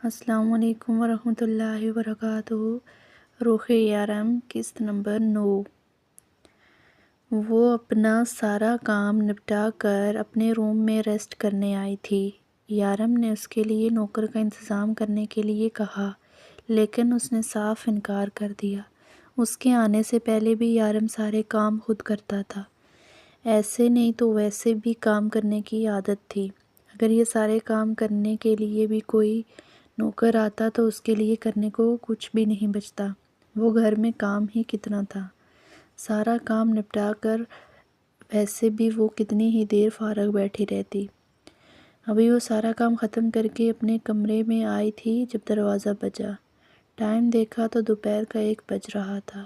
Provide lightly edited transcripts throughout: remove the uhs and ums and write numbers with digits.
السلام علیکم ورحمۃ اللہ وبرکاتہ۔ روح یارم قسط نمبر 9۔ وہ اپنا سارا کام نپٹا کر اپنے روم میں ریسٹ کرنے آئی تھی۔ یارم نے اس کے لیے نوکر کا انتظام کرنے کے لیے کہا، لیکن اس نے صاف انکار کر دیا۔ اس کے آنے سے پہلے بھی یارم سارے کام خود کرتا تھا۔ ایسے نہیں تو ویسے بھی کام کرنے کی عادت تھی۔ اگر یہ سارے کام کرنے کے لیے بھی کوئی نوکر آتا تو اس کے لیے کرنے کو کچھ بھی نہیں بچتا۔ وہ گھر میں کام ہی کتنا تھا۔ سارا کام نپٹا کر ویسے بھی وہ کتنی ہی دیر فارغ بیٹھی رہتی۔ ابھی وہ سارا کام ختم کر کے اپنے کمرے میں آئی تھی جب دروازہ بجا۔ ٹائم دیکھا تو دوپہر کا 1 بج رہا تھا۔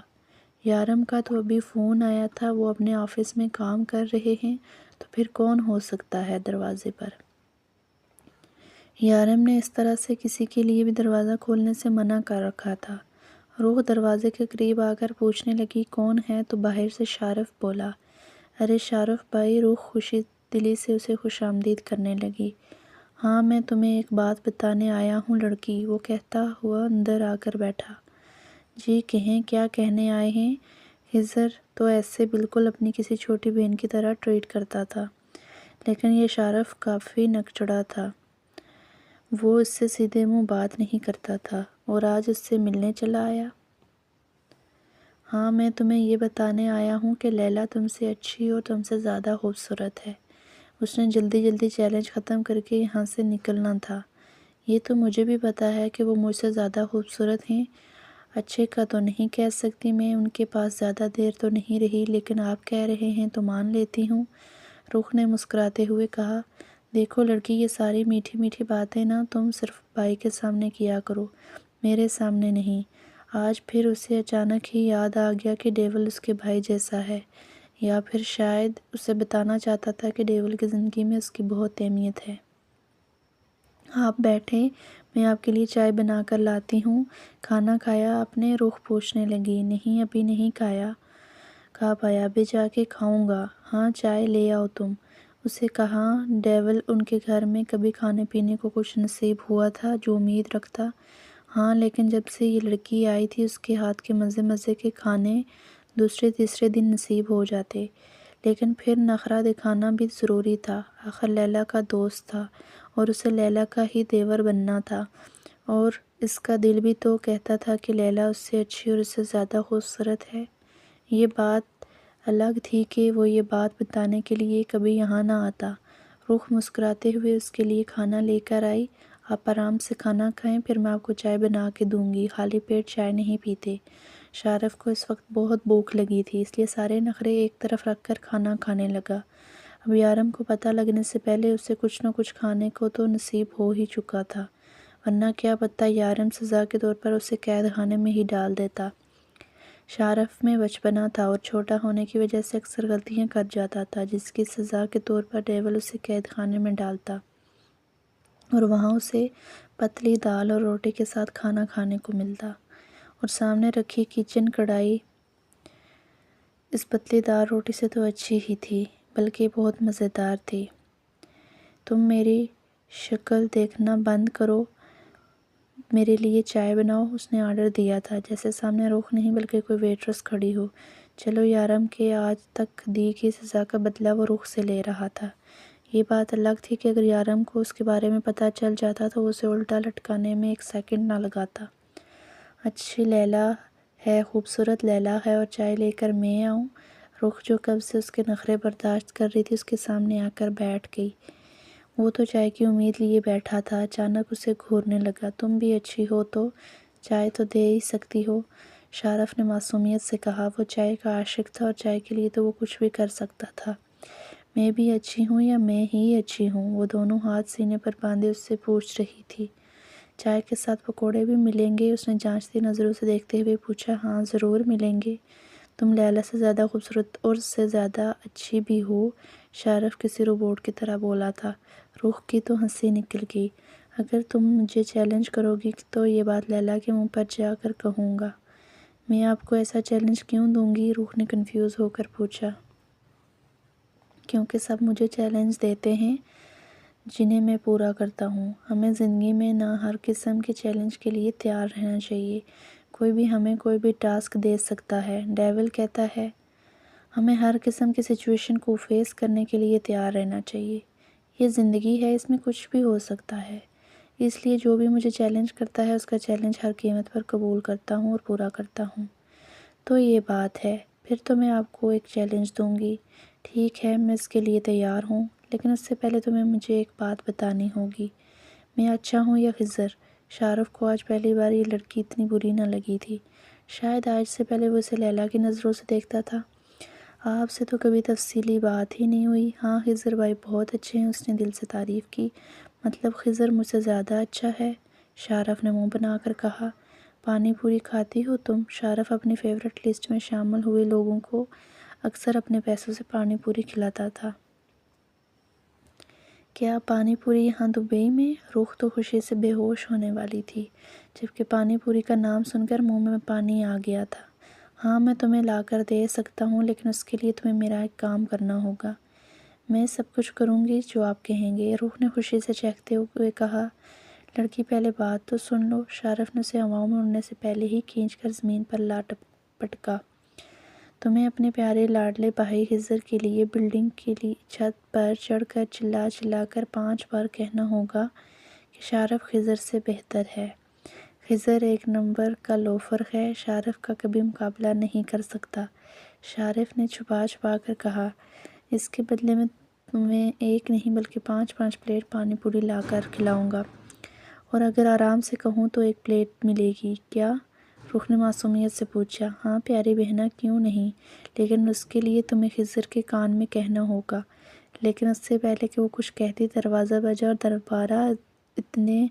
یارم کا تو ابھی فون آیا تھا، وہ اپنے آفس میں کام کر رہے ہیں تو پھر کون ہو سکتا ہے دروازے پر۔ یارم نے اس طرح سے کسی کے لیے بھی دروازہ کھولنے سے منع کر رکھا تھا۔ روح دروازے کے قریب آ کر پوچھنے لگی، کون ہے؟ تو باہر سے شارف بولا، ارے شارف بھائی۔ روح خوشی دلی سے اسے خوش آمدید کرنے لگی۔ ہاں، میں تمہیں ایک بات بتانے آیا ہوں لڑکی، وہ کہتا ہوا اندر آ کر بیٹھا۔ جی کہیں، کیا کہنے آئے ہیں؟ خضر تو ایسے بالکل اپنی کسی چھوٹی بہن کی طرح ٹریٹ کرتا تھا، لیکن یہ شارف کافی نکچڑا تھا۔ وہ اس سے سیدھے منہ بات نہیں کرتا تھا، اور آج اس سے ملنے چلا آیا۔ ہاں، میں تمہیں یہ بتانے آیا ہوں کہ لیلا تم سے اچھی اور تم سے زیادہ خوبصورت ہے۔ اس نے جلدی جلدی چیلنج ختم کر کے یہاں سے نکلنا تھا۔ یہ تو مجھے بھی پتا ہے کہ وہ مجھ سے زیادہ خوبصورت ہیں۔ اچھے کا تو نہیں کہہ سکتی میں، ان کے پاس زیادہ دیر تو نہیں رہی، لیکن آپ کہہ رہے ہیں تو مان لیتی ہوں۔ روح نے مسکراتے ہوئے کہا، دیکھو لڑکی، یہ ساری میٹھی میٹھی باتیں نا تم صرف بھائی کے سامنے کیا کرو، میرے سامنے نہیں۔ آج پھر اسے اچانک ہی یاد آ گیا کہ ڈیول اس کے بھائی جیسا ہے، یا پھر شاید اسے بتانا چاہتا تھا کہ ڈیول کی زندگی میں اس کی بہت اہمیت ہے۔ آپ بیٹھیں، میں آپ کے لیے چائے بنا کر لاتی ہوں۔ کھانا کھایا آپ نے؟ روح پوچھنے لگی۔ نہیں، ابھی نہیں کھایا۔ کب آیا؟ ابھی جا کے کھاؤں گا۔ ہاں، چائے لے آؤ تم۔ اسے کہا، ڈیول ان کے گھر میں کبھی کھانے پینے کو کچھ نصیب ہوا تھا جو امید رکھتا؟ ہاں، لیکن جب سے یہ لڑکی آئی تھی اس کے ہاتھ کے مزے مزے کے کھانے دوسرے تیسرے دن نصیب ہو جاتے، لیکن پھر نخرہ دکھانا بھی ضروری تھا۔ آخر لیلا کا دوست تھا اور اسے لیلا کا ہی دیور بننا تھا، اور اس کا دل بھی تو کہتا تھا کہ لیلا اس سے اچھی اور اس سے زیادہ خوبصورت ہے۔ یہ بات الگ تھی کہ وہ یہ بات بتانے کے لیے کبھی یہاں نہ آتا۔ روح مسکراتے ہوئے اس کے لیے کھانا لے کر آئی۔ آپ آرام سے کھانا کھائیں، پھر میں آپ کو چائے بنا کے دوں گی۔ خالی پیٹ چائے نہیں پیتے۔ شارف کو اس وقت بہت بھوک لگی تھی، اس لیے سارے نخرے ایک طرف رکھ کر کھانا کھانے لگا۔ اب یارم کو پتہ لگنے سے پہلے اسے کچھ نہ کچھ کھانے کو تو نصیب ہو ہی چکا تھا، ورنہ کیا پتہ یارم سزا کے طور پر اسے قید خانے میں ہی ڈال دیتا۔ شارف میں بچپنا تھا اور چھوٹا ہونے کی وجہ سے اکثر غلطیاں کر جاتا تھا، جس کی سزا کے طور پر ڈیول اسے قید خانے میں ڈالتا اور وہاں اسے پتلی دال اور روٹی کے ساتھ کھانا کھانے کو ملتا، اور سامنے رکھی کچن کڑھائی اس پتلی دال روٹی سے تو اچھی ہی تھی، بلکہ بہت مزیدار تھی۔ تم میری شکل دیکھنا بند کرو، میرے لیے چائے بناؤ، اس نے آرڈر دیا تھا، جیسے سامنے روح نہیں بلکہ کوئی ویٹرس کھڑی ہو۔ چلو یارم کے آج تک دی کی سزا کا بدلہ وہ روح سے لے رہا تھا۔ یہ بات الگ تھی کہ اگر یارم کو اس کے بارے میں پتہ چل جاتا تو وہ اسے الٹا لٹکانے میں 1 سیکنڈ نہ لگاتا۔ اچھی لیلا ہے، خوبصورت لیلا ہے، اور چائے لے کر میں آؤں؟ روح جو کب سے اس کے نخرے برداشت کر رہی تھی اس کے سامنے آ کر بیٹھ گئی۔ وہ تو چائے کی امید لیے بیٹھا تھا، اچانک اسے گھورنے لگا۔ تم بھی اچھی ہو تو چائے تو دے ہی سکتی ہو، شارف نے معصومیت سے کہا۔ وہ چائے کا عاشق تھا اور چائے کے لیے تو وہ کچھ بھی کر سکتا تھا۔ میں بھی اچھی ہوں یا میں ہی اچھی ہوں؟ وہ دونوں ہاتھ سینے پر باندھے اس سے پوچھ رہی تھی۔ چائے کے ساتھ پکوڑے بھی ملیں گے؟ اس نے جانچتی نظروں سے دیکھتے ہوئے پوچھا۔ ہاں، ضرور ملیں گے۔ تم لیلا سے زیادہ خوبصورت اور اس سے زیادہ اچھی بھی ہو، شارف کسی روبوٹ کی طرح بولا تھا۔ روح کی تو ہنسی نکل گئی۔ اگر تم مجھے چیلنج کرو گی تو یہ بات لیلا کے منہ پر جا کر کہوں گا۔ میں آپ کو ایسا چیلنج کیوں دوں گی؟ روح نے کنفیوز ہو کر پوچھا۔ کیونکہ سب مجھے چیلنج دیتے ہیں، جنہیں میں پورا کرتا ہوں۔ ہمیں زندگی میں نہ ہر قسم کے چیلنج کے لیے تیار رہنا چاہیے۔ کوئی بھی ہمیں کوئی بھی ٹاسک دے سکتا ہے۔ ڈیول کہتا ہے ہمیں ہر قسم کی سچویشن کو فیس کرنے کے لیے تیار رہنا چاہیے۔ یہ زندگی ہے، اس میں کچھ بھی ہو سکتا ہے۔ اس لیے جو بھی مجھے چیلنج کرتا ہے اس کا چیلنج ہر قیمت پر قبول کرتا ہوں اور پورا کرتا ہوں۔ تو یہ بات ہے، پھر تو میں آپ کو ایک چیلنج دوں گی۔ ٹھیک ہے، میں اس کے لیے تیار ہوں، لیکن اس سے پہلے تمہیں مجھے ایک بات بتانی ہوگی۔ میں اچھا ہوں یا خضر؟ شاہ رخ کو آج پہلی بار یہ لڑکی اتنی بری نہ لگی تھی۔ شاید آج سے پہلے وہ اسے لیلا کی نظروں سے دیکھتا تھا۔ آپ سے تو کبھی تفصیلی بات ہی نہیں ہوئی۔ ہاں خضر بھائی بہت اچھے ہیں، اس نے دل سے تعریف کی۔ مطلب خضر مجھ سے زیادہ اچھا ہے؟ شارف نے منہ بنا کر کہا۔ پانی پوری کھاتی ہو تم؟ شارف اپنی فیورٹ لسٹ میں شامل ہوئے لوگوں کو اکثر اپنے پیسوں سے پانی پوری کھلاتا تھا۔ کیا پانی پوری یہاں دبئی میں؟ رخ تو خوشی سے بے ہوش ہونے والی تھی، جبکہ پانی پوری کا نام سن کر منہ میں پانی آ گیا تھا۔ ہاں میں تمہیں لا کر دے سکتا ہوں، لیکن اس کے لیے تمہیں میرا ایک کام کرنا ہوگا۔ میں سب کچھ کروں گی جو آپ کہیں گے، رخ نے خوشی سے چہکتے ہوئے کہا۔ لڑکی پہلے بات تو سن لو۔ شارف نے اسے ہواؤں میں اڑنے سے پہلے ہی کھینچ کر زمین پر لا پٹکا۔ تمہیں اپنے پیارے لاڈلے بھائی خضر کے لیے بلڈنگ کی چھت پر چڑھ کر چلا چلا کر 5 بار کہنا ہوگا کہ شارف خضر سے بہتر ہے۔ خضر ایک نمبر کا لوفر ہے، شارف کا کبھی مقابلہ نہیں کر سکتا۔ شارف نے چھپا چھپا کر کہا۔ اس کے بدلے میں تمہیں ایک نہیں بلکہ 5 پلیٹ پانی پوری لا کر کھلاؤں گا، اور اگر آرام سے کہوں تو 1 پلیٹ ملے گی، کیا؟ رخ نے معصومیت سے پوچھا۔ ہاں پیاری بہنا، کیوں نہیں، لیکن اس کے لیے تمہیں خضر کے کان میں کہنا ہوگا۔ لیکن اس سے پہلے کہ وہ کچھ کہتی دروازہ بجا، اور دوبارہ اتنے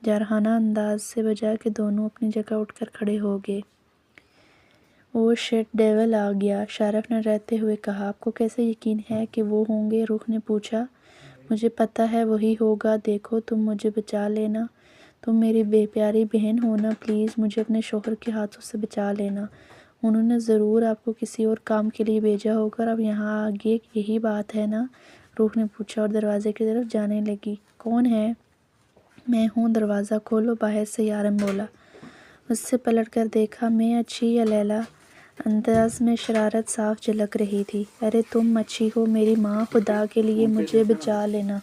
جارحانہ انداز سے بجا کہ دونوں اپنی جگہ اٹھ کر کھڑے ہو گئے۔ او شٹ، ڈیول آ گیا، شارف نے ڈرتے ہوئے کہا۔ آپ کو کیسے یقین ہے کہ وہ ہوں گے؟ رخ نے پوچھا۔ مجھے پتہ ہے وہی ہوگا، دیکھو تم مجھے بچا لینا۔ تم میری بے پیاری بہن ہو نا، پلیز مجھے اپنے شوہر کے ہاتھوں سے بچا لینا۔ انہوں نے ضرور آپ کو کسی اور کام کے لیے بھیجا ہوگا، اور اب یہاں آگے یہی بات ہے نا؟ رخ نے پوچھا اور دروازے کی طرف جانے لگی۔ کون ہے؟ میں ہوں، دروازہ کھولو، باہر سے یارم بولا۔ اس سے پلٹ کر دیکھا۔ میں اچھی یا لیلا؟ انداز میں شرارت صاف جھلک رہی تھی۔ ارے تم اچھی ہو میری ماں، خدا کے لیے مجھے بچا لینا۔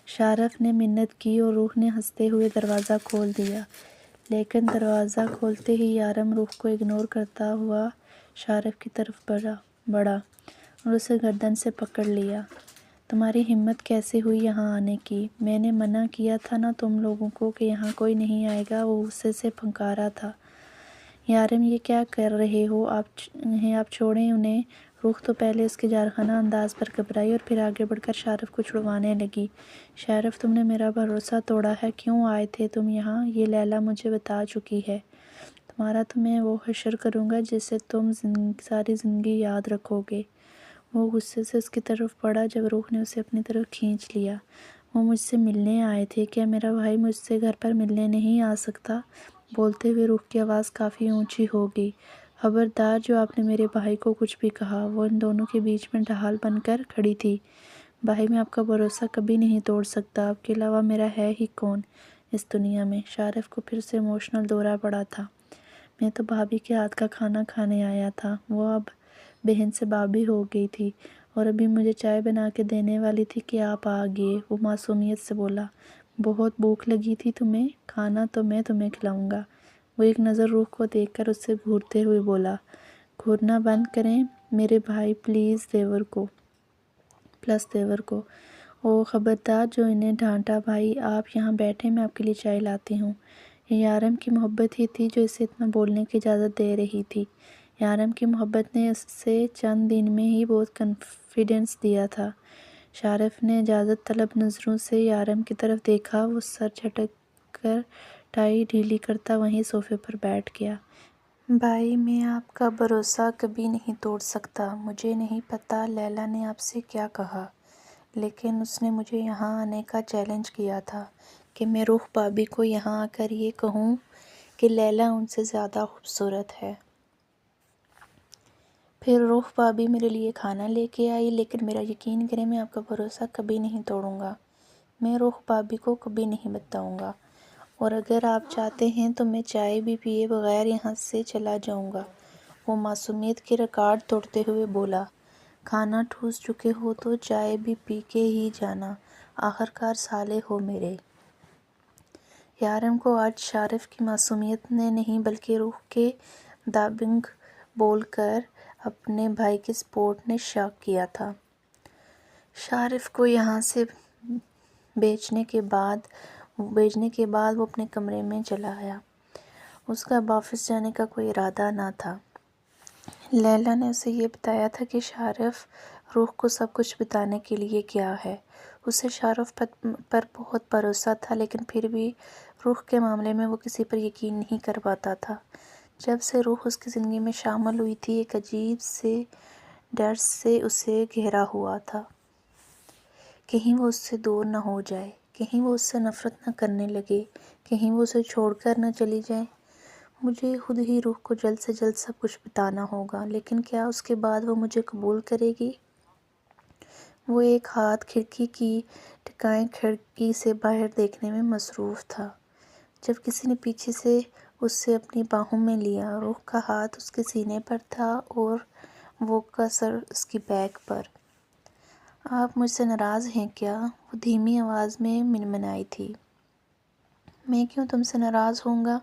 شارف نے منت کی اور روح نے ہنستے ہوئے دروازہ کھول دیا، لیکن دروازہ کھولتے ہی یارم روح کو اگنور کرتا ہوا شارف کی طرف بڑھا اور اسے گردن سے پکڑ لیا۔ تمہاری ہمت کیسے ہوئی یہاں آنے کی؟ میں نے منع کیا تھا نا تم لوگوں کو کہ یہاں کوئی نہیں آئے گا، وہ غصے سے پھنکارا تھا۔ یارم یہ کیا کر رہے ہو آپ چھوڑیں انہیں۔ روح تو پہلے اس کے جارحانہ انداز پر گھبرائی اور پھر آگے بڑھ کر شارف کو چھڑوانے لگی۔ شارف تم نے میرا بھروسہ توڑا ہے، کیوں آئے تھے تم یہاں؟ یہ لیلا مجھے بتا چکی ہے۔ تمہارا تو میں وہ حشر کروں گا جسے تم ساری زندگی یاد رکھو گے۔ وہ غصے سے اس کی طرف بڑھا جب روح نے اسے اپنی طرف کھینچ لیا۔ وہ مجھ سے ملنے آئے تھے، کیا میرا بھائی مجھ سے گھر پر ملنے نہیں آ سکتا؟ بولتے ہوئے روح کی آواز کافی اونچی ہو گئی۔ خبردار، جو آپ نے میرے بھائی کو کچھ بھی کہا۔ وہ ان دونوں کے بیچ میں ڈھال بن کر کھڑی تھی۔ بھائی میں آپ کا بھروسہ کبھی نہیں توڑ سکتا، آپ کے علاوہ میرا ہے ہی کون اس دنیا میں؟ شارف کو پھر سے ایموشنل دورہ پڑا تھا۔ میں تو بھابھی کے ہاتھ کا کھانا کھانے آیا تھا، وہ اب بہن سے بھابھی ہو گئی تھی، اور ابھی مجھے چائے بنا کے دینے والی تھی کہ آپ آ گئے، وہ معصومیت سے بولا۔ بہت بھوک لگی تھی تمہیں؟ کھانا تو میں تمہیں کھلاؤں گا۔ وہ ایک نظر روح کو دیکھ کر اس سے گھورتے ہوئے بولا۔ گھورنا بند کریں میرے بھائی پلیز، دیور کو۔ او خبردار، جو انہیں ڈانٹا۔ بھائی آپ یہاں بیٹھیں، میں آپ کے لیے چائے لاتی ہوں۔ یہ یارم کی محبت ہی تھی جو اسے اتنا بولنے کی اجازت دے رہی تھی۔ یارم کی محبت نے اسے چند دن میں ہی بہت کانفیڈنس دیا تھا۔ شارف نے اجازت طلب نظروں سے یارم کی طرف دیکھا، وہ سر جھٹک کر ٹائی ڈھیلی کرتا وہیں صوفے پر بیٹھ گیا۔ بھائی میں آپ کا بھروسہ کبھی نہیں توڑ سکتا۔ مجھے نہیں پتہ لیلا نے آپ سے کیا کہا، لیکن اس نے مجھے یہاں آنے کا چیلنج کیا تھا کہ میں روح بھابھی کو یہاں آ کر یہ کہوں کہ لیلا ان سے زیادہ خوبصورت ہے۔ پھر روح بھابھی میرے لیے کھانا لے کے آئی، لیکن میرا یقین کریں میں آپ کا بھروسہ کبھی نہیں توڑوں گا۔ میں روح بھابھی کو کبھی نہیں بتاؤں گا، اور اگر آپ چاہتے ہیں تو میں چائے بھی پیے بغیر یہاں سے چلا جاؤں گا۔ وہ معصومیت کے ریکارڈ توڑتے ہوئے بولا، کھانا ٹھوس چکے ہو تو چائے بھی پی کے ہی جانا، آخرکار سالے ہو میرے۔ یارم کو آج شارف کی معصومیت نے نہیں بلکہ روح کے دبنگ بول کر اپنے بھائی کے سپورٹ نے شاک کیا تھا۔ شارف کو یہاں سے بھیجنے کے بعد وہ اپنے کمرے میں چلا آیا۔ اس کا اب آفس جانے کا کوئی ارادہ نہ تھا۔ لیلی نے اسے یہ بتایا تھا کہ شارف روح کو سب کچھ بتانے کے لیے گیا ہے۔ اسے شارف پر بہت بھروسہ تھا، لیکن پھر بھی روح کے معاملے میں وہ کسی پر یقین نہیں کر پاتا تھا۔ جب سے روح اس کی زندگی میں شامل ہوئی تھی، ایک عجیب سے ڈر سے اسے گھیرا ہوا تھا۔ کہیں وہ اس سے دور نہ ہو جائے، کہیں وہ اس سے نفرت نہ کرنے لگے، کہیں وہ اسے چھوڑ کر نہ چلی جائے۔ مجھے خود ہی روح کو جلد سے جلد سب کچھ بتانا ہوگا، لیکن کیا اس کے بعد وہ مجھے قبول کرے گی؟ وہ ایک ہاتھ کھڑکی کی ٹکائیں کھڑکی سے باہر دیکھنے میں مصروف تھا، جب کسی نے پیچھے سے اسے اپنی باہوں میں لیا۔ روح کا ہاتھ اس کے سینے پر تھا اور وہ کا سر اس کی بیک پر۔ آپ مجھ سے ناراض ہیں کیا؟ وہ دھیمی آواز میں منمنائی تھی۔ میں کیوں تم سے ناراض ہوں گا؟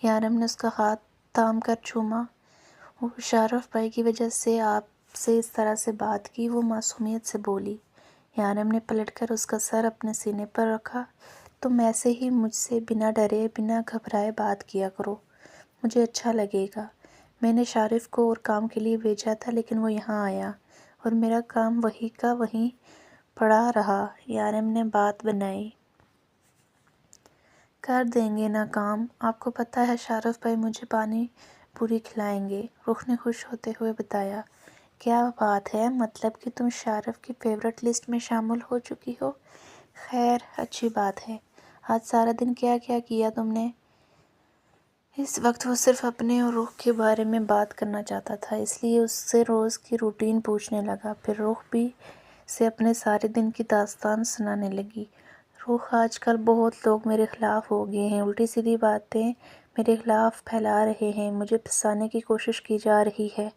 یارم نے اس کا ہاتھ تھام کر چوما۔ وہ شارف بھائی کی وجہ سے آپ سے اس طرح سے بات کی، وہ معصومیت سے بولی۔ یارم نے پلٹ کر اس کا سر اپنے سینے پر رکھا۔ تم ایسے ہی مجھ سے بنا ڈرے بنا گھبرائے بات کیا کرو، مجھے اچھا لگے گا۔ میں نے شارف کو اور کام کے لیے بھیجا تھا، لیکن وہ یہاں آیا اور میرا کام وہیں کا وہیں پڑا رہا۔ یارم نے بات بنائی۔ کر دیں گے نا کام، آپ کو پتہ ہے شارف بھائی مجھے پانی پوری کھلائیں گے، روح نے خوش ہوتے ہوئے بتایا۔ کیا بات ہے، مطلب کہ تم شارف کی فیورٹ لسٹ میں شامل ہو چکی ہو؟ خیر، اچھی بات ہے۔ آج سارا دن کیا کیا تم نے؟ اس وقت وہ صرف اپنے اور روح کے بارے میں بات کرنا چاہتا تھا، اس لیے اس سے روز کی روٹین پوچھنے لگا۔ پھر روح بھی سے اپنے سارے دن کی داستان سنانے لگی۔ روح، آج کل بہت لوگ میرے خلاف ہو گئے ہیں، الٹی سیدھی باتیں میرے خلاف پھیلا رہے ہیں، مجھے پھنسانے کی کوشش کی جا رہی ہے۔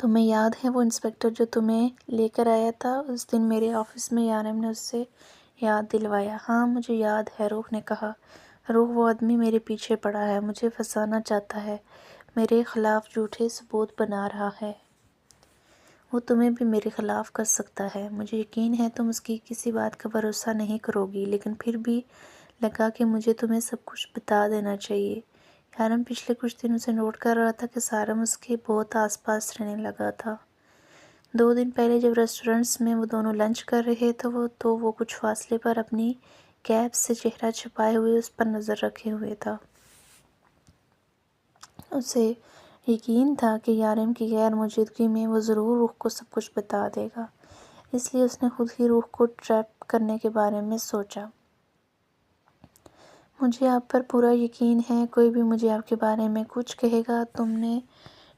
تمہیں یاد ہے وہ انسپکٹر جو تمہیں لے کر آیا تھا اس دن میرے آفس میں؟ یارم نے اس سے یاد دلوایا۔ ہاں مجھے یاد ہے، روح نے کہا۔ روح، وہ آدمی میرے پیچھے پڑا ہے، مجھے پھنسانا چاہتا ہے، میرے خلاف جھوٹے ثبوت بنا رہا ہے۔ وہ تمہیں بھی میرے خلاف کر سکتا ہے، مجھے یقین ہے تم اس کی کسی بات کا بھروسہ نہیں کرو گی، لیکن پھر بھی لگا کہ مجھے تمہیں سب کچھ بتا دینا چاہیے۔ یارم پچھلے کچھ دنوں سے نوٹ کر رہا تھا کہ سارم اس کے بہت آس پاس رہنے لگا تھا۔ 2 دن پہلے جب ریسٹورنٹس میں وہ دونوں لنچ کر رہے تھے تو وہ کچھ فاصلے پر اپنی کیپ سے چہرہ چھپائے ہوئے اس پر نظر رکھے ہوئے تھا۔ اسے یقین تھا کہ یارم کی غیر موجودگی میں وہ ضرور روح کو سب کچھ بتا دے گا، اس لیے اس نے خود ہی روح کو ٹریپ کرنے کے بارے میں سوچا۔ مجھے آپ پر پورا یقین ہے، کوئی بھی مجھے آپ کے بارے میں کچھ کہے گا تو میں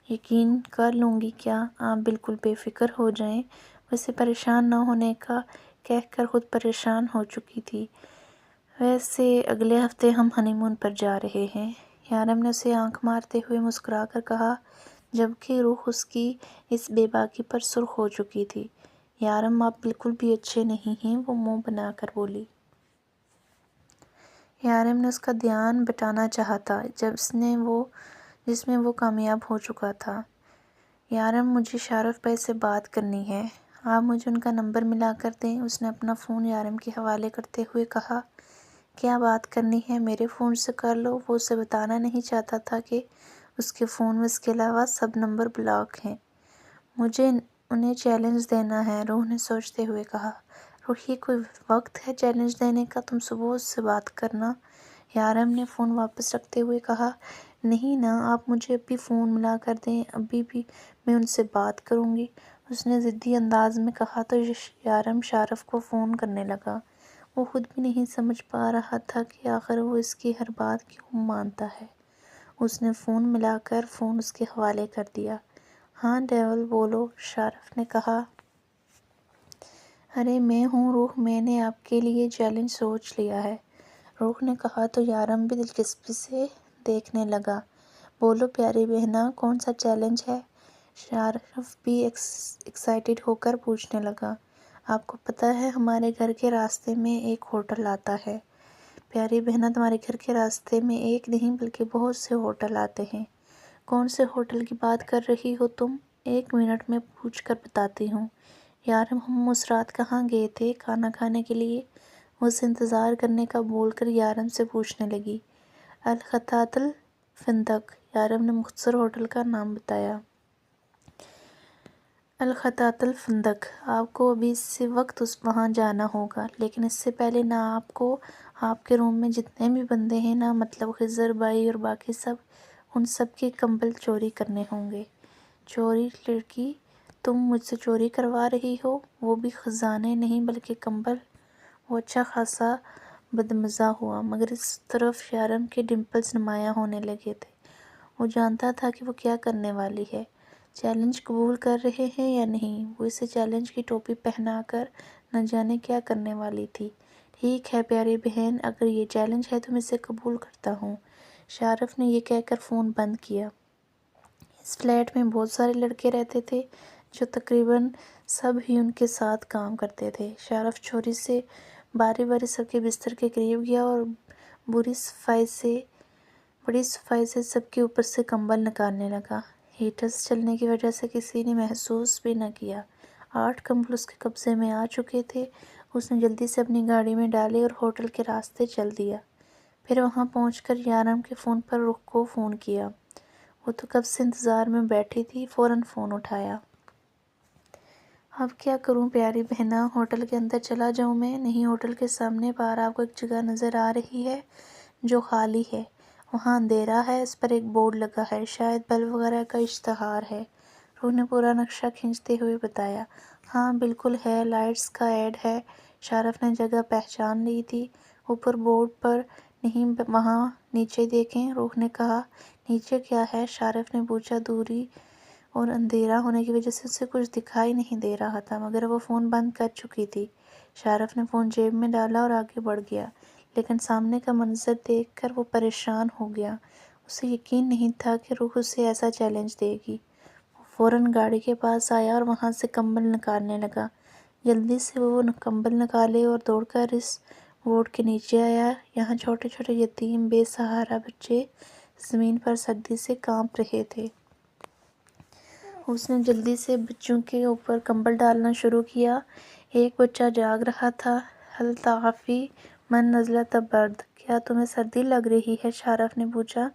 یقین کر لوں گی۔ کیا آپ بالکل بے فکر ہو جائیں؟ ویسے پریشان نہ ہونے کا کہہ کر خود پریشان ہو چکی تھی۔ ویسے اگلے ہفتے ہم ہنی مون پر جا رہے ہیں، یارم نے اسے آنکھ مارتے ہوئے مسکرا کر کہا، جبکہ روح اس کی اس بے باکی پر سرخ ہو چکی تھی۔ یارم، آپ بالکل بھی اچھے نہیں ہیں، وہ منہ بنا کر بولی۔ یارم نے اس کا دھیان بٹانا چاہا تھا جس میں وہ کامیاب ہو چکا تھا۔ یارم، مجھے شارف بھائی سے بات کرنی ہے، آپ مجھے ان کا نمبر ملا کر دیں، اس نے اپنا فون یارم کے حوالے کرتے ہوئے کہا۔ کیا بات کرنی ہے؟ میرے فون سے کر لو۔ وہ اسے بتانا نہیں چاہتا تھا کہ اس کے فون میں اس کے علاوہ سب نمبر بلاک ہیں۔ مجھے انہیں چیلنج دینا ہے، روح نے سوچتے ہوئے کہا۔ روح، یہ کوئی وقت ہے چیلنج دینے کا؟ تم صبح اس سے بات کرنا۔ یارم نے فون واپس رکھتے ہوئے کہا۔ نہیں نا، آپ مجھے ابھی فون ملا کر دیں، ابھی بھی میں ان سے بات کروں گی، اس نے ضدی انداز میں کہا تو یارم شارف کو فون کرنے لگا۔ وہ خود بھی نہیں سمجھ پا رہا تھا کہ آخر وہ اس کی ہر بات کیوں مانتا ہے۔ اس نے فون ملا کر فون اس کے حوالے کر دیا۔ ہاں ڈیول، بولو، شارف نے کہا۔ ارے میں ہوں روح، میں نے آپ کے لیے چیلنج سوچ لیا ہے، روح نے کہا تو یارم بھی دلچسپی سے دیکھنے لگا۔ بولو پیاری بہنا، کون سا چیلنج ہے؟ شارف بھی ایکسائٹیڈ ہو کر پوچھنے لگا۔ آپ کو پتہ ہے ہمارے گھر کے راستے میں ایک ہوٹل آتا ہے۔ پیاری بہنا، تمہارے گھر کے راستے میں ایک نہیں بلکہ بہت سے ہوٹل آتے ہیں۔ کون سے ہوٹل کی بات کر رہی ہو تم؟ 1 منٹ میں پوچھ کر بتاتی ہوں۔ یارم، ہم اس رات کہاں گئے تھے کھانا کھانے کے لیے؟ اسے انتظار کرنے کا بول کر یارم سے پوچھنے لگی۔ الخطاط الفندق، یارم نے مختصر ہوٹل کا نام بتایا۔ الخطاط الفندق، آپ کو ابھی اسی وقت وہاں جانا ہوگا، لیکن اس سے پہلے نہ آپ کو آپ کے روم میں جتنے بھی بندے ہیں، نہ مطلب خضر بھائی اور باقی سب، ان سب کے کمبل چوری کرنے ہوں گے۔ چوری؟ لڑکی، تم مجھ سے چوری کروا رہی ہو؟ وہ بھی خزانے نہیں بلکہ کمبل؟ وہ اچھا خاصا بدمزہ ہوا، مگر اس طرف یارم کے ڈمپلز نمایاں ہونے لگے تھے۔ وہ جانتا تھا کہ وہ کیا کرنے والی ہے۔ چیلنج قبول کر رہے ہیں یا نہیں؟ وہ اسے چیلنج کی ٹوپی پہنا کر نہ جانے کیا کرنے والی تھی۔ ٹھیک ہے پیاری بہن، اگر یہ چیلنج ہے تو میں اسے قبول کرتا ہوں۔ شارف نے یہ کہہ کر فون بند کیا۔ اس فلیٹ میں بہت سارے لڑکے رہتے تھے جو تقریباً سب ہی ان کے ساتھ کام کرتے تھے۔ شارف چوری سے باری باری سب کے بستر کے قریب گیا اور بڑی صفائی سے سب کے اوپر سے کمبل نکالنے لگا۔ ہیٹرز چلنے کی وجہ سے کسی نے محسوس بھی نہ کیا۔ 8 کمبل اس کے قبضے میں آ چکے تھے۔ اس نے جلدی سے اپنی گاڑی میں ڈالے اور ہوٹل کے راستے چل دیا۔ پھر وہاں پہنچ کر یارم کے فون پر رخ کو فون کیا۔ وہ تو کب سے انتظار میں بیٹھی تھی، فوراً فون اٹھایا۔ اب کیا کروں پیاری بہنا، ہوٹل کے اندر چلا جاؤں میں؟ نہیں، ہوٹل کے سامنے باہر آپ کو ایک جگہ نظر آ رہی ہے جو خالی ہے، وہاں اندھیرا ہے، اس پر ایک بورڈ لگا ہے، شاید بلب وغیرہ کا اشتہار ہے۔ روح نے پورا نقشہ کھینچتے ہوئے بتایا۔ ہاں بالکل ہے، لائٹس کا ایڈ ہے۔ شارف نے جگہ پہچان لی تھی۔ اوپر بورڈ پر نہیں، وہاں نیچے دیکھیں، روح نے کہا۔ نیچے کیا ہے؟ شارف نے پوچھا۔ دوری اور اندھیرا ہونے کی وجہ سے اسے کچھ دکھائی نہیں دے رہا تھا، مگر وہ فون بند کر چکی تھی۔ شارف نے فون جیب میں ڈالا اور آگے بڑھ گیا، لیکن سامنے کا منظر دیکھ کر وہ پریشان ہو گیا۔ اسے یقین نہیں تھا کہ روح اسے ایسا چیلنج دے گی۔ وہ فوراً گاڑی کے پاس آیا اور وہاں سے کمبل نکالنے لگا۔ جلدی سے وہ کمبل نکالے اور دوڑ کر اس بورڈ کے نیچے آیا۔ یہاں چھوٹے چھوٹے یتیم بے سہارا بچے زمین پر سردی سے کانپ رہے تھے۔ اس نے جلدی سے بچوں کے اوپر کمبل ڈالنا شروع کیا۔ ایک بچہ جاگ رہا تھا۔ ہل تعافی من نزلۃ برد، کیا تمہیں سردی لگ رہی ہے؟ شارف نے پوچھا۔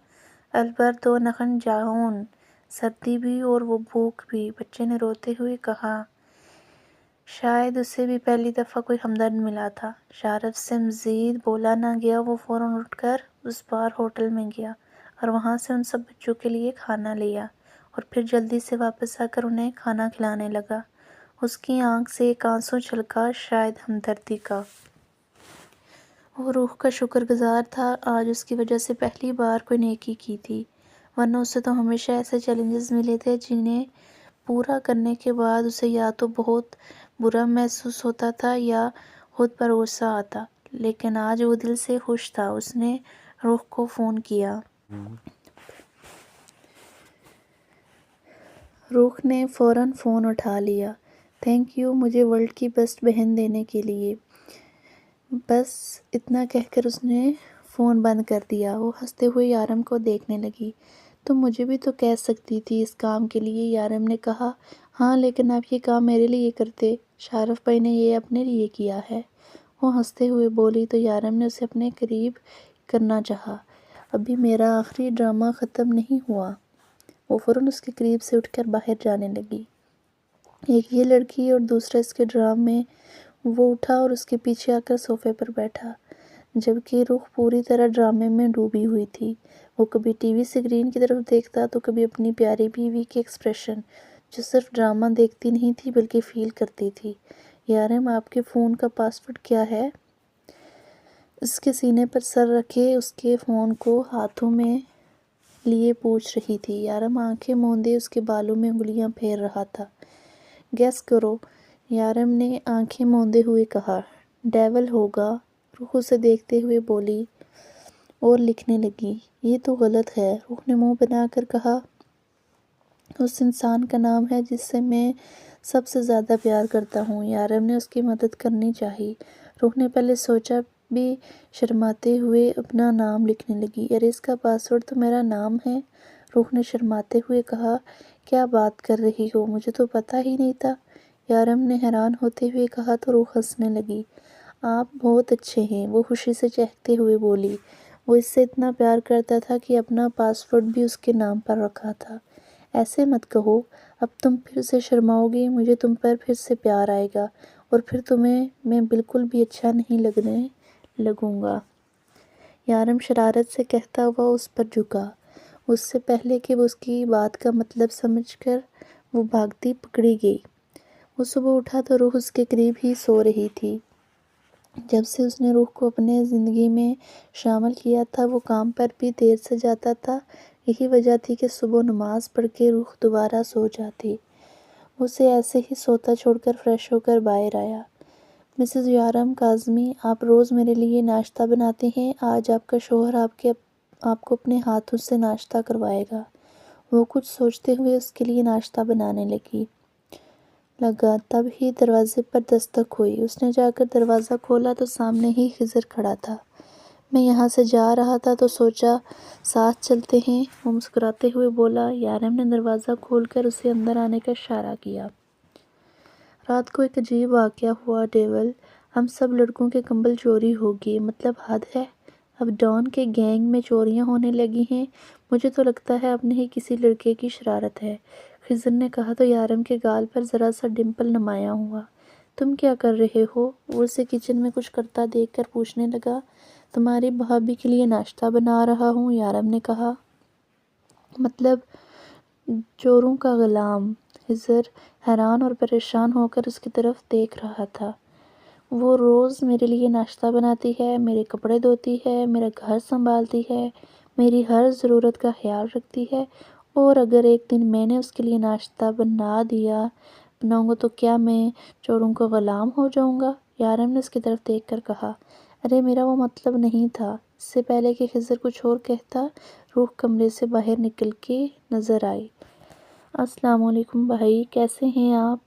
البرد و نحن جائعون، سردی بھی اور وہ بھوک بھی، بچے نے روتے ہوئے کہا۔ شاید اسے بھی پہلی دفعہ کوئی ہمدرد ملا تھا۔ شارف سے مزید بولا نہ گیا۔ وہ فوراً اٹھ کر اس بار ہوٹل میں گیا اور وہاں سے ان سب بچوں کے لیے کھانا لیا اور پھر جلدی سے واپس آ کر انہیں کھانا کھلانے لگا۔ اس کی آنکھ سے ایک آنسو چھلکا، شاید ہمدردی کا۔ وہ روح کا شکر گزار تھا، آج اس کی وجہ سے پہلی بار کوئی نیکی کی تھی، ورنہ اسے تو ہمیشہ ایسے چیلنجز ملے تھے جنہیں پورا کرنے کے بعد اسے یا تو بہت برا محسوس ہوتا تھا یا خود پر غصہ آتا، لیکن آج وہ دل سے خوش تھا۔ اس نے روح کو فون کیا۔ روح نے فوراً فون اٹھا لیا۔ تھینک یو مجھے ورلڈ کی بیسٹ بہن دینے کے لیے۔ بس اتنا کہہ کر اس نے فون بند کر دیا۔ وہ ہنستے ہوئے یارم کو دیکھنے لگی۔ تم مجھے بھی تو کہہ سکتی تھی اس کام کے لیے، یارم نے کہا۔ ہاں لیکن آپ یہ کام میرے لیے کرتے، شارف بھائی نے یہ اپنے لیے کیا ہے، وہ ہنستے ہوئے بولی تو یارم نے اسے اپنے قریب کرنا چاہا۔ ابھی میرا آخری ڈرامہ ختم نہیں ہوا۔ وہ فوراً اس کے قریب سے اٹھ کر باہر جانے لگی۔ ایک یہ لڑکی اور دوسرا اس کے ڈرامے۔ وہ اٹھا اور اس کے پیچھے آ کر صوفے پر بیٹھا، جبکہ روح پوری طرح ڈرامے میں ڈوبی ہوئی تھی۔ وہ کبھی ٹی وی اسکرین کی طرف دیکھتا تو کبھی اپنی پیاری بیوی کے ایکسپریشن، جو صرف ڈرامہ دیکھتی نہیں تھی بلکہ فیل کرتی تھی۔ یارم، آپ کے فون کا پاس ورڈ کیا ہے؟ اس کے سینے پر سر رکھے اس کے فون کو ہاتھوں میں لیے پوچھ رہی تھی۔ یارم آنکھیں موندے اس کے بالوں میں انگلیاں پھیر رہا تھا۔ گیس کرو۔ یارم نے آنکھیں موندے ہوئے کہا۔ ڈیول ہوگا، روح اسے دیکھتے ہوئے بولی اور لکھنے لگی۔ یہ تو غلط ہے، روح نے منہ بنا کر کہا۔ اس انسان کا نام ہے جس سے میں سب سے زیادہ پیار کرتا ہوں۔ یارم نے اس کی مدد کرنی چاہی۔ روح نے پہلے سوچا بھی شرماتے ہوئے اپنا نام لکھنے لگی۔ ارے اس کا پاسورڈ تو میرا نام ہے، روح نے شرماتے ہوئے کہا۔ کیا بات کر رہی ہو، مجھے تو پتہ ہی نہیں تھا، یارم نے حیران ہوتے ہوئے کہا تو روح ہنسنے لگی۔ آپ بہت اچھے ہیں، وہ خوشی سے چہکتے ہوئے بولی۔ وہ اس سے اتنا پیار کرتا تھا کہ اپنا پاسورڈ بھی اس کے نام پر رکھا تھا۔ ایسے مت کہو، اب تم پھر سے شرماؤ گی، مجھے تم پر پھر سے پیار آئے گا اور پھر تمہیں میں بالکل بھی اچھا نہیں لگنے لگوں گا، یارم شرارت سے کہتا ہوا اس پر جھکا۔ اس سے پہلے کہ وہ اس کی بات کا مطلب سمجھ کر وہ بھاگتی پکڑی گئی۔ وہ صبح اٹھا تو روح اس کے قریب ہی سو رہی تھی۔ جب سے اس نے روح کو اپنے زندگی میں شامل کیا تھا وہ کام پر بھی دیر سے جاتا تھا۔ یہی وجہ تھی کہ صبح نماز پڑھ کے روح دوبارہ سو جاتی۔ اسے ایسے ہی سوتا چھوڑ کر فریش ہو کر باہر آیا۔ مسز یارم کاظمی، آپ روز میرے لیے ناشتہ بناتے ہیں، آج آپ کا شوہر آپ کو اپنے ہاتھوں سے ناشتہ کروائے گا۔ وہ کچھ سوچتے ہوئے اس کے لیے ناشتہ بنانے لگا، تب ہی دروازے پر دستک ہوئی۔ اس نے جا کر دروازہ کھولا تو سامنے ہی خضر کھڑا تھا۔ میں یہاں سے جا رہا تھا تو سوچا ساتھ چلتے ہیں، وہ مسکراتے ہوئے بولا۔ یارم نے دروازہ کھول کر اسے اندر آنے کا اشارہ کیا۔ رات کو ایک عجیب واقعہ ہوا ڈیول، ہم سب لڑکوں کے کمبل چوری ہو گئے، مطلب حد ہے، اب ڈان کے گینگ میں چوریاں ہونے لگی ہیں، مجھے تو لگتا ہے اپنے ہی کسی لڑکے کی شرارت ہے، خضر نے کہا تو یارم کے گال پر ذرا سا ڈمپل نمایاں ہوا۔ تم کیا کر رہے ہو؟ وہ اسے کچن میں کچھ کرتا دیکھ کر پوچھنے لگا۔ تمہاری بھابھی کے لیے ناشتہ بنا رہا ہوں، یارم نے کہا۔ مطلب چوروں کا غلام، خضر حیران اور پریشان ہو کر اس کی طرف دیکھ رہا تھا۔ وہ روز میرے لیے ناشتہ بناتی ہے، میرے کپڑے دھوتی ہے، میرا گھر سنبھالتی ہے، میری ہر ضرورت کا خیال رکھتی ہے، اور اگر ایک دن میں نے اس کے لیے ناشتہ بناؤں گا تو کیا میں چوروں کا غلام ہو جاؤں گا؟ یارم نے اس کی طرف دیکھ کر کہا۔ ارے میرا وہ مطلب نہیں تھا۔ اس سے پہلے کہ خضر کچھ اور کہتا روح کمرے سے باہر نکل کے نظر آئی۔ السلام علیکم بھائی، کیسے ہیں آپ؟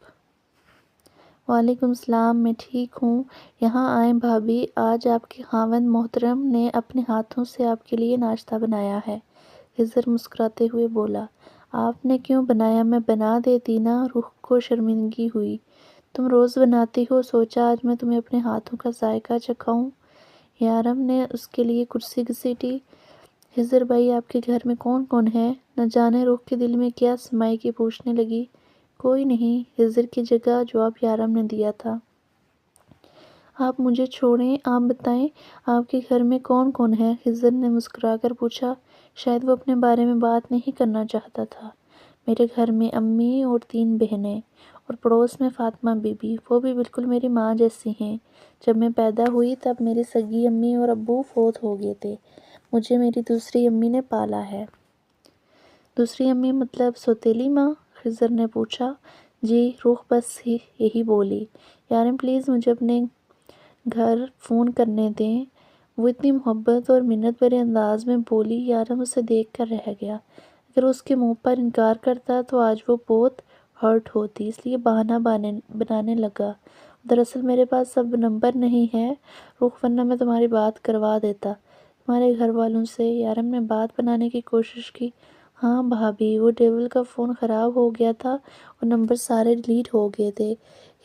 وعلیکم السلام، میں ٹھیک ہوں۔ یہاں آئیں بھابھی، آج آپ کے خاوند محترم نے اپنے ہاتھوں سے آپ کے لیے ناشتہ بنایا ہے، خضر مسکراتے ہوئے بولا۔ آپ نے کیوں بنایا؟ میں بنا دیتی نا، روح کو شرمندگی ہوئی۔ تم روز بناتی ہو، سوچا آج میں تمہیں اپنے ہاتھوں کا ذائقہ چکھاؤں۔ یارم نے اس کے لیے کرسی گھسیٹی۔ خضر بھائی، آپ کے گھر میں کون کون ہے؟ نہ جانے روح کے دل میں کیا سمائی کی پوچھنے لگی۔ کوئی نہیں، خضر کی جگہ جواب یارم نے دیا تھا۔ آپ مجھے چھوڑیں، آپ بتائیں آپ کے گھر میں کون کون ہے؟ خضر نے مسکرا کر پوچھا۔ شاید وہ اپنے بارے میں بات نہیں کرنا چاہتا تھا۔ میرے گھر میں امی اور 3 بہنیں، اور پڑوس میں فاطمہ بی بی، وہ بھی بالکل میری ماں جیسی ہیں۔ جب میں پیدا ہوئی تب میری سگی امی اور ابو فوت ہو گئے تھے، مجھے میری دوسری امی نے پالا ہے۔ دوسری امی مطلب سوتیلی ماں؟ خضر نے پوچھا۔ جی، روح بس یہی بولی۔ یارم پلیز مجھے اپنے گھر فون کرنے دیں، وہ اتنی محبت اور منت بھرے انداز میں بولی۔ یارم اسے دیکھ کر رہ گیا۔ اگر اس کے منہ پر انکار کرتا تو آج وہ بہت ہرٹ ہوتی، اس لیے بہانہ بنانے لگا۔ دراصل میرے پاس اب نمبر نہیں ہے روح، ورنہ میں تمہاری بات کروا دیتا تمہارے گھر والوں سے۔ یارم نے بات بنانے کی کوشش کی۔ ہاں بھابھی، وہ ڈیول کا فون خراب ہو گیا تھا اور نمبر سارے ڈیلیٹ ہو گئے تھے۔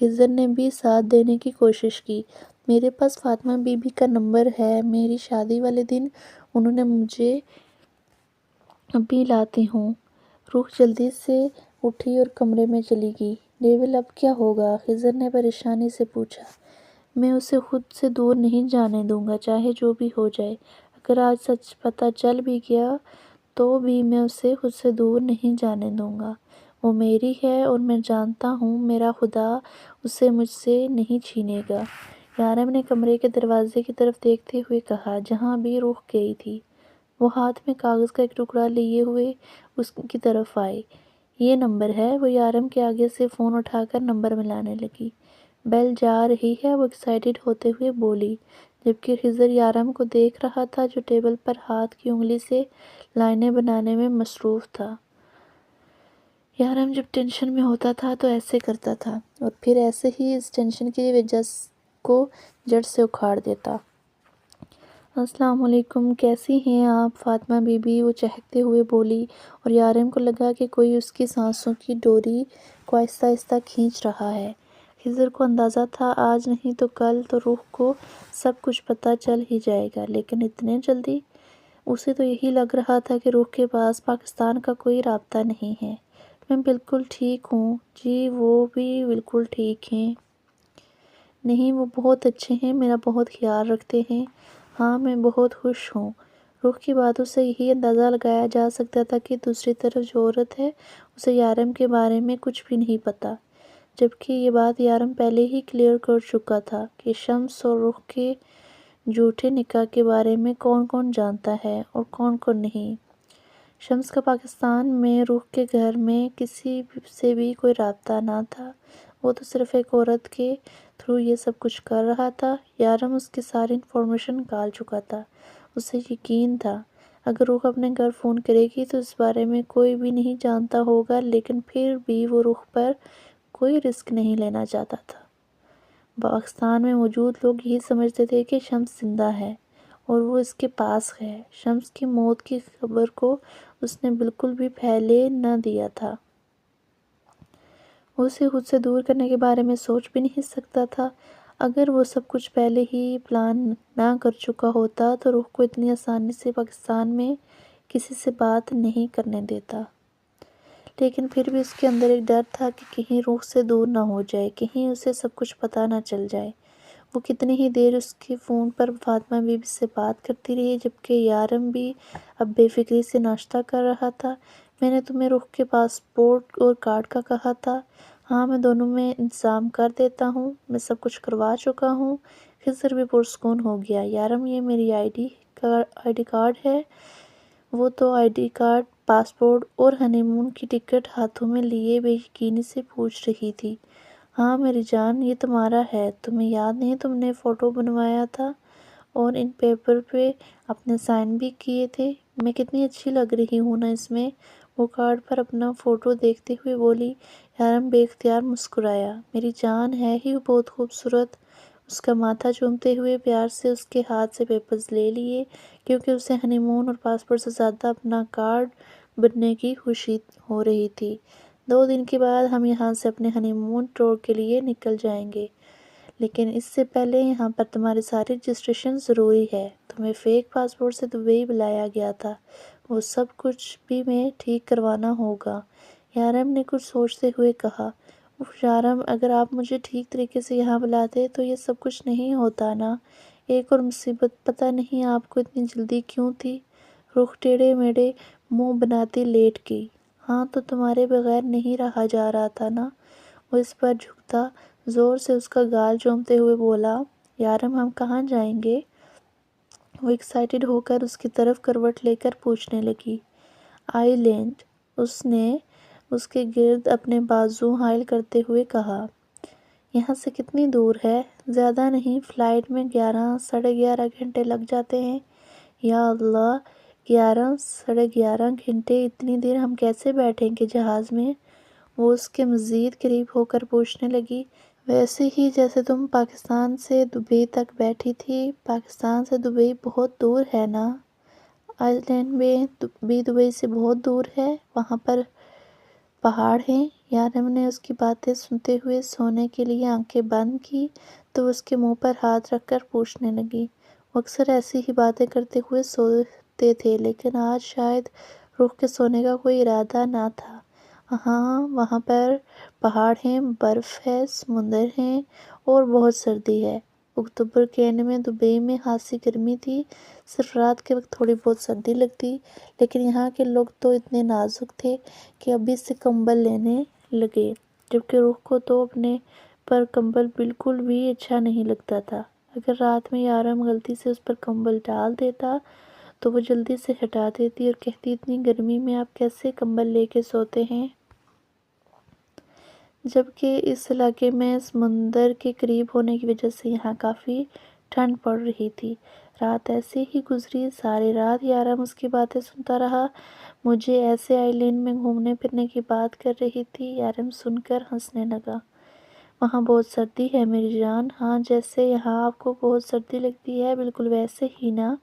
خضر نے بھی ساتھ دینے کی کوشش کی۔ میرے پاس فاطمہ بی بی کا نمبر ہے، میری شادی والے دن انہوں نے مجھے ابھی لاتی ہوں۔ روح جلدی سے اٹھی اور کمرے میں چلی گئی۔ ڈیول اب کیا ہوگا؟ خضر نے پریشانی سے پوچھا۔ میں اسے خود سے دور نہیں جانے دوں گا، چاہے جو بھی ہو جائے۔ اگر آج سچ پتہ چل بھی گیا تو بھی میں اسے خود سے دور نہیں جانے دوں گا۔ وہ میری ہے اور میں جانتا ہوں میرا خدا اسے مجھ سے نہیں چھینے گا، یارم نے کمرے کے دروازے کی طرف دیکھتے ہوئے کہا جہاں بھی روح گئی تھی۔ وہ ہاتھ میں کاغذ کا ایک ٹکڑا لیے ہوئے اس کی طرف آئی۔ یہ نمبر ہے، وہ یارم کے آگے سے فون اٹھا کر نمبر ملانے لگی۔ بیل جا رہی ہے، وہ ایکسائٹڈ ہوتے ہوئے بولی، جبکہ خضر یارم کو دیکھ رہا تھا جو ٹیبل پر ہاتھ کی انگلی سے لائنیں بنانے میں مصروف تھا۔ یارم جب ٹینشن میں ہوتا تھا تو ایسے کرتا تھا اور پھر ایسے ہی اس ٹینشن کی وجہ کو جڑ سے اکھاڑ دیتا۔ السلام علیکم، کیسی ہیں آپ فاطمہ بی بی؟ وہ چہکتے ہوئے بولی اور یارم کو لگا کہ کوئی اس کی سانسوں کی ڈوری کو آہستہ آہستہ کھینچ رہا ہے۔ خضر کو اندازہ تھا آج نہیں تو کل تو روح کو سب کچھ پتہ چل ہی جائے گا، لیکن اتنے جلدی؟ اسے تو یہی لگ رہا تھا کہ روح کے پاس پاکستان کا کوئی رابطہ نہیں ہے۔ میں بالکل ٹھیک ہوں جی، وہ بھی بالکل ٹھیک ہیں۔ نہیں، وہ بہت اچھے ہیں، میرا بہت خیال رکھتے ہیں۔ ہاں، میں بہت خوش ہوں۔ روح کی باتوں سے یہی اندازہ لگایا جا سکتا تھا کہ دوسری طرف جو عورت ہے اسے یارم کے بارے میں کچھ بھی نہیں پتہ، جبکہ یہ بات یارم پہلے ہی کلیئر کر چکا تھا کہ شمس اور روح کے جھوٹے نکاح کے بارے میں کون کون جانتا ہے اور کون کون نہیں۔ شمس کا پاکستان میں روح کے گھر میں کسی سے بھی کوئی رابطہ نہ تھا، وہ تو صرف ایک عورت کے تھرو یہ سب کچھ کر رہا تھا۔ یارم اس کی ساری انفارمیشن نکال چکا تھا۔ اسے یقین تھا اگر روح اپنے گھر فون کرے گی تو اس بارے میں کوئی بھی نہیں جانتا ہوگا، لیکن پھر بھی وہ روح پر کوئی رسک نہیں لینا چاہتا تھا۔ پاکستان میں موجود لوگ یہی سمجھتے تھے کہ شمس زندہ ہے اور وہ اس کے پاس ہے۔ شمس کی موت کی خبر کو اس نے بالکل بھی پھیلنے نہ دیا تھا۔ وہ اسے خود سے دور کرنے کے بارے میں سوچ بھی نہیں سکتا تھا۔ اگر وہ سب کچھ پہلے ہی پلان نہ کر چکا ہوتا تو روح کو اتنی آسانی سے پاکستان میں کسی سے بات نہیں کرنے دیتا۔ لیکن پھر بھی اس کے اندر ایک ڈر تھا کہ کہیں روح سے دور نہ ہو جائے، کہیں اسے سب کچھ پتہ نہ چل جائے۔ وہ کتنی ہی دیر اس کے فون پر فاطمہ بی بی سے بات کرتی رہی، جبکہ یارم بھی اب بے فکری سے ناشتہ کر رہا تھا۔ میں نے تمہیں روح کے پاسپورٹ اور کارڈ کا کہا تھا۔ ہاں، میں دونوں میں انتظام کر دیتا ہوں، میں سب کچھ کروا چکا ہوں۔ خضر بھی پرسکون ہو گیا۔ یارم، یہ میری آئی ڈی کارڈ ہے۔ وہ تو آئی ڈی کارڈ، پاسپورٹ اور ہنی مون کی ٹکٹ ہاتھوں میں لیے بے یقینی سے پوچھ رہی تھی۔ ہاں میری جان، یہ تمہارا ہے، تمہیں یاد نہیں تم نے فوٹو بنوایا تھا اور ان پیپر پہ اپنے سائن بھی کیے تھے؟ میں کتنی اچھی لگ رہی ہوں نا اس میں؟ وہ کارڈ پر اپنا فوٹو دیکھتے ہوئے بولی۔ یارم بے اختیار مسکرایا۔ میری جان ہے ہی بہت خوبصورت۔ اس کا ماتھا چومتے ہوئے پیار سے اس کے ہاتھ سے پیپرز لے لیے، کیونکہ اسے ہنی مون اور پاسپورٹ سے زیادہ اپنا کارڈ بننے کی خوشی ہو رہی تھی۔ 2 دن کے بعد ہم یہاں سے اپنے ہنی مون ٹور کے لیے نکل جائیں گے، لیکن اس سے پہلے یہاں پر تمہاری ساری رجسٹریشن ضروری ہے۔ تمہیں فیک پاسپورٹ سے دبئی بلایا گیا تھا، وہ سب کچھ بھی میں ٹھیک کروانا ہوگا۔ یارم نے کچھ سوچتے ہوئے کہا۔ یارم، اگر آپ مجھے ٹھیک طریقے سے یہاں بلاتے تو یہ سب کچھ نہیں ہوتا نا۔ ایک اور مصیبت، پتہ نہیں آپ کو اتنی جلدی کیوں تھی؟ روح ٹیڑھے میڑھے منہ بناتی لیٹ گئی۔ ہاں تو تمہارے بغیر نہیں رہا جا رہا تھا نا؟ وہ اس پر جھکتا، زور سے اس کا گال چومتے ہوئے بولا۔ یارم، ہم کہاں جائیں گے؟ وہ ایکسائٹڈ ہو کر اس کی طرف کروٹ لے کر پوچھنے لگی۔ آئی لینڈ، اس نے اس کے گرد اپنے بازو حائل کرتے ہوئے کہا۔ یہاں سے کتنی دور ہے؟ زیادہ نہیں، فلائٹ میں 11 ساڑھے 11 گھنٹے لگ جاتے ہیں۔ یا اللہ، 11 ساڑھے 11 گھنٹے! اتنی دیر ہم کیسے بیٹھیں گے جہاز میں؟ وہ اس کے مزید قریب ہو کر پوچھنے لگی۔ ویسے ہی جیسے تم پاکستان سے دبئی تک بیٹھی تھی۔ پاکستان سے دبئی بہت دور ہے نا؟ آئی لینڈ میں بھی دبئی سے بہت دور ہے، وہاں پر پہاڑ ہیں۔ یارم نے اس کی باتیں سنتے ہوئے سونے کے لیے آنکھیں بند کی تو وہ اس کے منہ پر ہاتھ رکھ کر پوچھنے لگی۔ وہ اکثر ایسی ہی باتیں کرتے ہوئے سوتے تھے، لیکن آج شاید روح کے سونے کا کوئی ارادہ نہ تھا۔ ہاں، وہاں پر پہاڑ ہیں، برف ہے، سمندر ہیں اور بہت سردی ہے۔ اکتوبر کے اینڈ میں دبئی میں خاصی گرمی تھی، صرف رات کے وقت تھوڑی بہت سردی لگتی، لیکن یہاں کے لوگ تو اتنے نازک تھے کہ ابھی سے کمبل لینے لگے، جبکہ روح کو تو اپنے پر کمبل بالکل بھی اچھا نہیں لگتا تھا۔ اگر رات میں یارم غلطی سے اس پر کمبل ڈال دیتا تو وہ جلدی سے ہٹا دیتی اور کہتی اتنی گرمی میں آپ کیسے کمبل لے کے سوتے ہیں؟ جبکہ اس علاقے میں سمندر کے قریب ہونے کی وجہ سے یہاں کافی ٹھنڈ پڑ رہی تھی۔ رات ایسے ہی گزری، ساری رات یارم اس کی باتیں سنتا رہا۔ مجھے ایسے آئی لینڈ میں گھومنے پھرنے کی بات کر رہی تھی۔ یارم سن کر ہنسنے لگا۔ وہاں بہت سردی ہے میری جان۔ ہاں، جیسے یہاں آپ کو بہت سردی لگتی ہے، بالکل ویسے ہی نا۔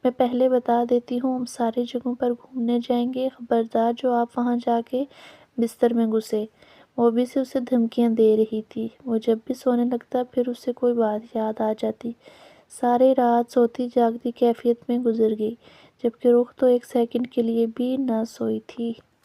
میں پہلے بتا دیتی ہوں، ہم ساری جگہوں پر گھومنے جائیں گے، خبردار جو آپ وہاں جا کے بستر میں گھسے۔ موبی سے اسے دھمکیاں دے رہی تھی۔ وہ جب بھی سونے لگتا پھر اسے کوئی بات یاد آ جاتی۔ ساری رات سوتی جاگتی کیفیت میں گزر گئی، جبکہ رخ تو ایک سیکنڈ کے لیے بھی نہ سوئی تھی۔